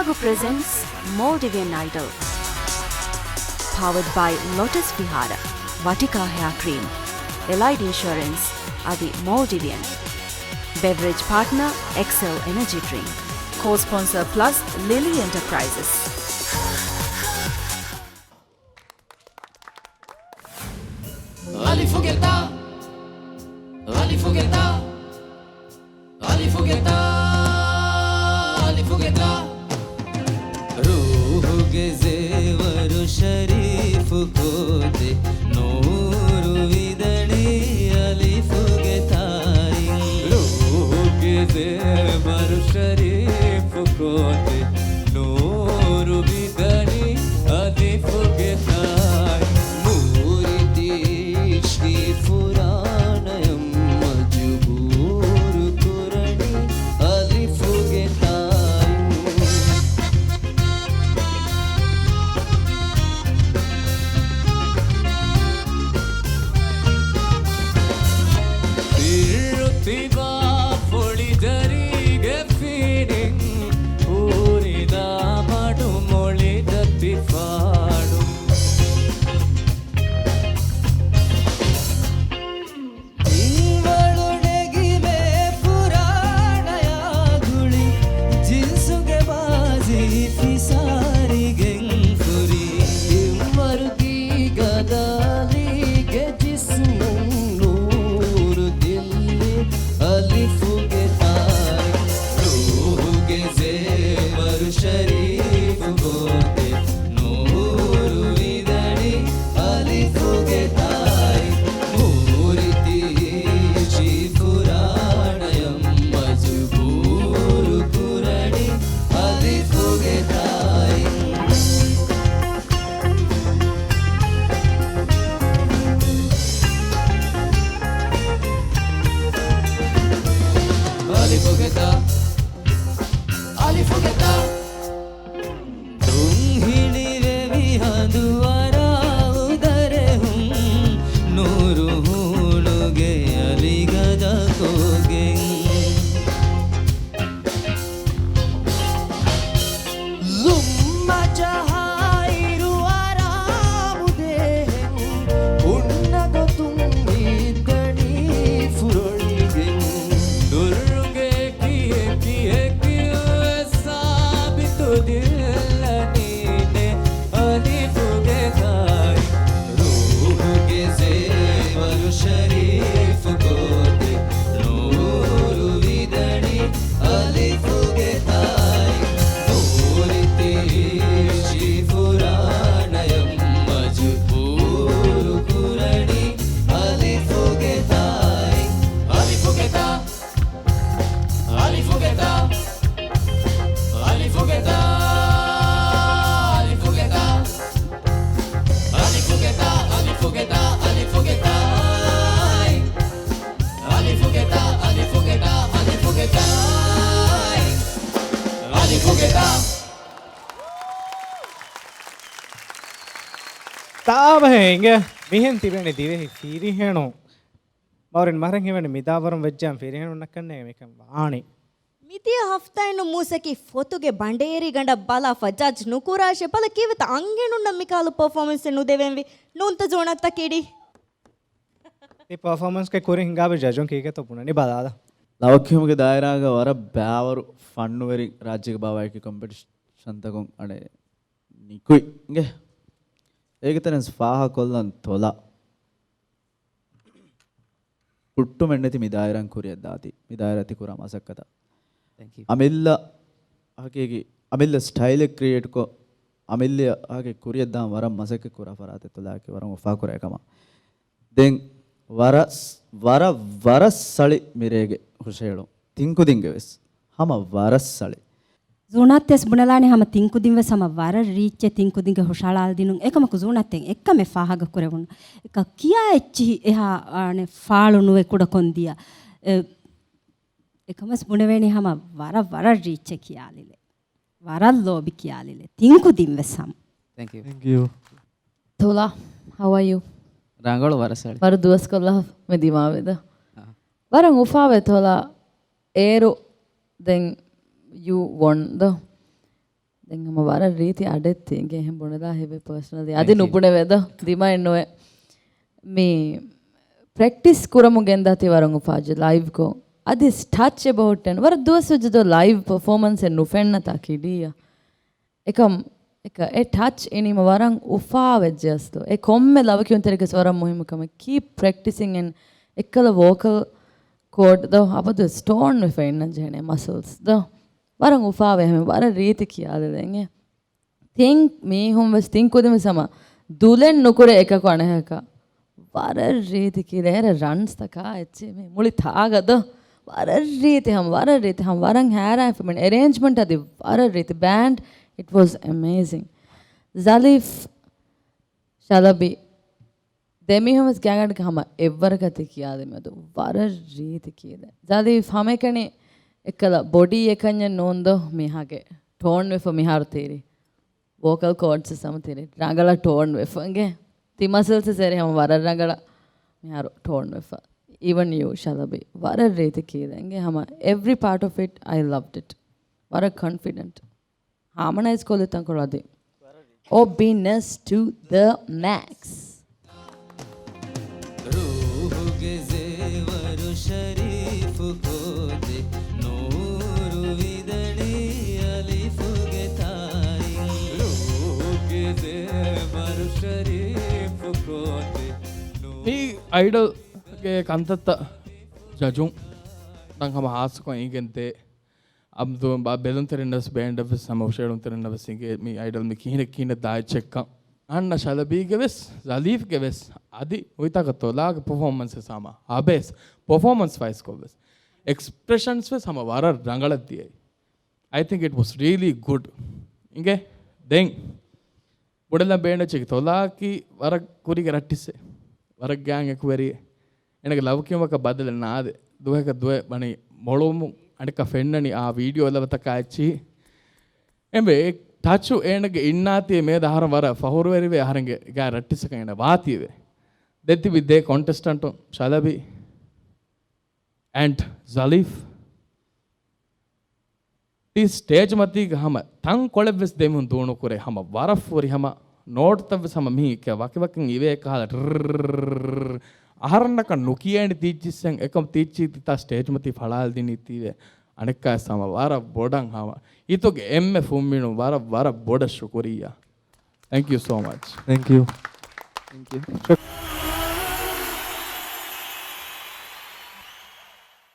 Fahago presents Maldivian Idol. Powered by Lotus Vihara, Vatika Hair Cream, Elite Insurance, Adi Maldivian. Beverage partner, Excel Energy Drink. Co-sponsor plus Lily Enterprises. Ali Fogueta, Ali Fogueta, Ali Fogueta, Ali Fogueta. रूह के ज़ेवर शरीफ को दे नूर विदड़ी अलिफ के ताई. रूह के ज़ेवर शरीफ को दे नूर विदड़ी अलिफ के ताई. मूर्ति श्री फुरानयम मजबूर कुरणी अलिफ के ताई. ತಿರುತ್ತಿವ ಪೊಳಿದರಿಗೆ ಫೀಲಿಂಗ್ ಊರಿದ ಮಾಡು ಮೊಳಿದತ್ತಿ ಪಾಡು. ಇವಳೊಡಗಿವೆ ಪುರಾಣಯ ಗುಳಿ ಜಿನ್ಸುಗೆ ಬಾಜಿ ಫಿಸಾರಿಗೆ ಫುರಿ. ಮರುಗಿ ಗದಾಲಿಗೆ ಜಿಸ್ಮು ನೂರು ದಿಲ್ಲಿ ಅಲಿಫುಗೆ ತಾಯಿ. ರೂಹುಗೆ ಝೇವರು ಶರೀಫ್ ಗೋದೆ ನೂರು ವಿದಡಿ ಅಲಿಫುಗೆ ತಾಯಿ. ಮೂರಿತಿ ಶ್ರೀ ಪುರಾಣಯಂ ಮಜಬೂರು ಕುರಣಿ ಅಲಿಫುಗೆ ತಾಯಿ. Ali Fogueta, Ali Fogueta. तुम हिड़िरे विहादु आरा उदरे हूँ नूरू हूणुगे अली गदा Koge. Zumma chahairu aramude unnago tummi dani furolige. दुर्गे किए साबित दिलनी ने अलिफ के ताई. रूह के ज़ेवर शरीफ को दे नूर विदड़ी अलिफ के ताई. मूर्ति श्री फुरानयम मजबूर कुरणी अलिफ के ताई. Ali Fogueta, Ali Fogueta, Ali Fogueta, Ali Fogueta, Ali Fogueta, Ali Fogueta, Ali Fogueta, Ali Fogueta, Ali Fogueta, Ali Fogueta, Ali Fogueta. තාවහෙන්ගේ මෙහෙන් තිබෙන දිවෙහි ෆීරිහෙනෝ මවරෙන් මරන් හෙවන මිදාවරම් වෙච්චාම් ෆීරිහෙනෝ නක්කන්නේ මේකම් වාණි ಮಿತಿಯ ಹಫ್ತಾಯನ್ನು ಮೂಸಕಿ ಫೊತುಗೆ ಬಂಡೇರಿ ಗಂಡ ಬಲ ಫಜಾಜ್ ನುಕುರಾಶೆ ಬಲ ಕೇವತ ಅಂಗೆನು ನಮ್ಮಿಕಾಲು ಪರ್ಫಾರ್ಮೆನ್ಸ್ ಎನ್ನು ದೇವೆಂವಿ ನೂಂತ ಜೋಣತ್ತ ಕಿಡಿ ಈ ಪರ್ಫಾರ್ಮೆನ್ಸ್ ಕೆ ಕೊರಿ ಹಿಂಗಾಬೆ ಜಜೋನ್ ಕೀಗೆ ತೋ ಪುಣನಿ ಬದಾದ ಲವಕ್ಯಮಗೆ ದಾಯರಾಗ ವರ ಬ್ಯಾವರು ಫಣ್ಣುವೆರಿ ರಾಜ್ಯಕ್ಕೆ ಬಾವಾಯ್ಕೆ ಕಾಂಪಿಟಿಷನ್ ತಗೊಂಡು ಅಡೆ ನಿಕುಯ್ ಹಿಂಗೆ ಹೇಗಿತ್ತಾನೆ ಸ್ವಾಹ ಕೊಲ್ಲನ್ ತೊಲ ಪುಟ್ಟು ಮೆಣ್ಣತಿ ಮಿದಾಯರಂ ಕುರಿಯದ್ದಾತಿ ಮಿದಾಯರತಿ ಕುರ ಮಸಕ್ಕದ ಅಮಿಲ್ಲ ಹಾಗೆ ಅಮಿಲ್ಲ ಸ್ಟೈಲ್ ಕ್ರಿಯೇಟ್ ಕೊ ಅಮಿಲ್ಲ ಹಾಗೆ ಕುರಿಯದ್ದ ವರ ಮಸಕ್ಕೆ ಕುರ ಫರಾತೆ ತೊಲಾಕಿ ವರ ಒಫಾ ಕುರ ಕಮ ದೆನ್ ವರ ವರ ವರ ಸಳಿ ಮಿರೆಗೆ ಹುಷೇಳು ತಿಂಕು ದಿಂಗೆವೆಸ್ ಹಮ ವರ ಸಳಿ ಜೋಣಾತ್ತೆಸ್ ಬುಣಲಾನೆ ಹಮ ತಿಂಕು ದಿನ್ವೆ ಸಮ ವರ ರೀಚೆ ತಿಂಕು ದಿಂಗೆ ಹುಷಾಳಾಲ್ ದಿನು ಏಕಮಕು ಜೋಣಾತ್ತೆನ್ ಎಕ್ಕಮೆ ಫಾಹಗ ಕುರೆವುಣ ಏಕ ಕಿಯಾ ಎಚ್ಚಿ ಎಹಾ ಆನೆ ಫಾಳು ನುವೆ ಕುಡ ಕೊಂದಿಯ ಏಕಮಸ್ ಬುಣವೇಣಿ ಹಮ ವರ ವರ ರೀಚೆ ಕಿಯಾಲಿಲೆ ವರ ಲೋಬಿ ಕಿಯಾಲಿಲೆ ತಿಂಕು ದಿನ್ವೆ ಸಮ. Thank you. Thank you. Thola, how are you? ರಂಗಳು ವರಸಳಿ. Varu duas kolla me dimaveda. Varan ufave thola ero then you won the දැන් මම වර රීති අඩෙත් ඉංගේ එහෙම බොනදා හෙවේ පර්සනලි අද නුබුණ වෙද දිමයි නොවේ මේ practice kuramu gendati warangu paaje live ko adi touch about and war dosujdo live performance en nufenna ta kidiya ekam eka e touch enima warang ufa vejjasto e komme lavaki unterike swaram muhimukam keep practicing and ekkala vocal cord do abadu stone we fenna jene muscles do warang ufa ve heme war reeti kiyala denge think me hum was think kodem sama dulen nukure ekako anehaka war reeti kire runs taka eche me muli thagad war reeti ham warang hara from arrangement adi war reeti band it was amazing Zalif Shalabi demi hum is gangad hama ever gati kiyade me do war reeti kiyade Zalif hame kane ekala body ekanya nondo me hage tone we for me har teri vocal cords sama teri rangala tone we fange the muscles sere hum war rangala me har tone we for even you Shalabi war reeti kiyenge hama every part of it I loved it war confident harmonize koletan kolade obiness to the max रूह के जेवर शरीफ को दे नूर विदड़ी अलिफ के ताई रूह के जेवर शरीफ को दे ಈ ಐಡಲ್ಗೆ ಕಂತತ್ತ ಜಜುಂ ನಂಗೆ ಹಮ ಹಾಸ್ಕೊ ಈಗಂತೆ ಅಬ್ದು ಬೆಲುಂತರಿನಸ್ ಬ್ಯಾಂಡ್ ಆಫ್ ಸಮ ಉಷೇಳುಂತರಿನವಸಿಗೆ ಮೀ ಐಡಲ್ ಮಿ ಕೀನ ದಾಯ್ ಚೆಕ್ಕ ಅಣ್ಣ ಶಲಬಿಗೆ ವೆಸ್ ಜಲೀಫ್ಗೆ ವೆಸ್ ಅದಿ ಉಯ್ತಾಗತ್ತೋ ಲಾಗ ಪರ್ಫಾರ್ಮೆನ್ಸ್ ಸಾಮ ಅಬೇಸ್ ಪರ್ಫಾರ್ಮೆನ್ಸ್ ವೈಸ್ ಕೋ ವೆಸ್ ಎಕ್ಸ್ಪ್ರೆಷನ್ಸ್ ವೆಸ್ ಹಮ ವಾರ ರಂಗಳದ್ದಿಯೈ I think it was really good ಹಿಂಗೆ ದೆಂಗ್ ಬುಡೆಲ್ಲ ಬೇಂಡ ಚೆಕ್ ತೊಲಾಕಿ ವರ ಕುರಿಗೆ ರಟ್ಟಿಸೆ ವರ ಗ್ಯಾಂಗ್ ಎಕ್ವೆರಿ ಎನಗೆ ಲವಕಿಮಕ ಬದಲ ನಾದೆ ದುಹಕ ದುವೆ ಬಣಿ ಮೊಳೋಮು ಅಡಕ ಫೆಣ್ಣನಿ ಆ ವಿಡಿಯೋ ಎಲ್ಲ ತಕ ಹಚ್ಚಿ ಎಂಬೆ ಟಚು ಏನಗೆ ಇನ್ನಾತಿ ಮೇದ ಹಾರ ವರ ಫಹುರುವೆರಿವೆ ಹಾರಂಗೆ ಗಾ ರಟ್ಟಿಸಕ ಏನ ವಾತಿವೆ ದೆತ್ತಿ ವಿದ್ದೆ ಕಾಂಟೆಸ್ಟೆಂಟ್ ಶಲಬಿ ಆ್ಯಂಡ್ ಜಲೀಫ್ ಟಿ ಸ್ಟೇಜ್ ಮತ್ತಿಗೆ ಹಮ ತಂಗ್ ಕೊಳೆವೆಸ್ ದೇಮುನ್ ದೂಣು ಕುರೆ ಹಮ ವರಫುರಿ ಹಮ ನೋಡ್ತವೆ ಸಮ ಮೀಕೆ ವಕಿವಕಿಂಗ್ ಇವೇ ಕಾಲ ಆಹಾರನಕ ನುಕಿಯಂಡಿ ತೀಚಿಸಂಗ್ ಏಕಂ ತೀಚಿ ತಾ ಸ್ಟೇಜ್ ಮತಿ ಫಳಾಲ್ ದಿನಿ ತೀವೆ ಅಣಕ ಸಮ ವಾರ ಬೋಡಂಗ್ ಹಮ ಇತೋಗೆ ಎಮ್ಮೆ ಫುಮ್ಮಿಣು ವಾರ ಬೋಡ ಶುಕುರಿಯಾ thank you so much thank you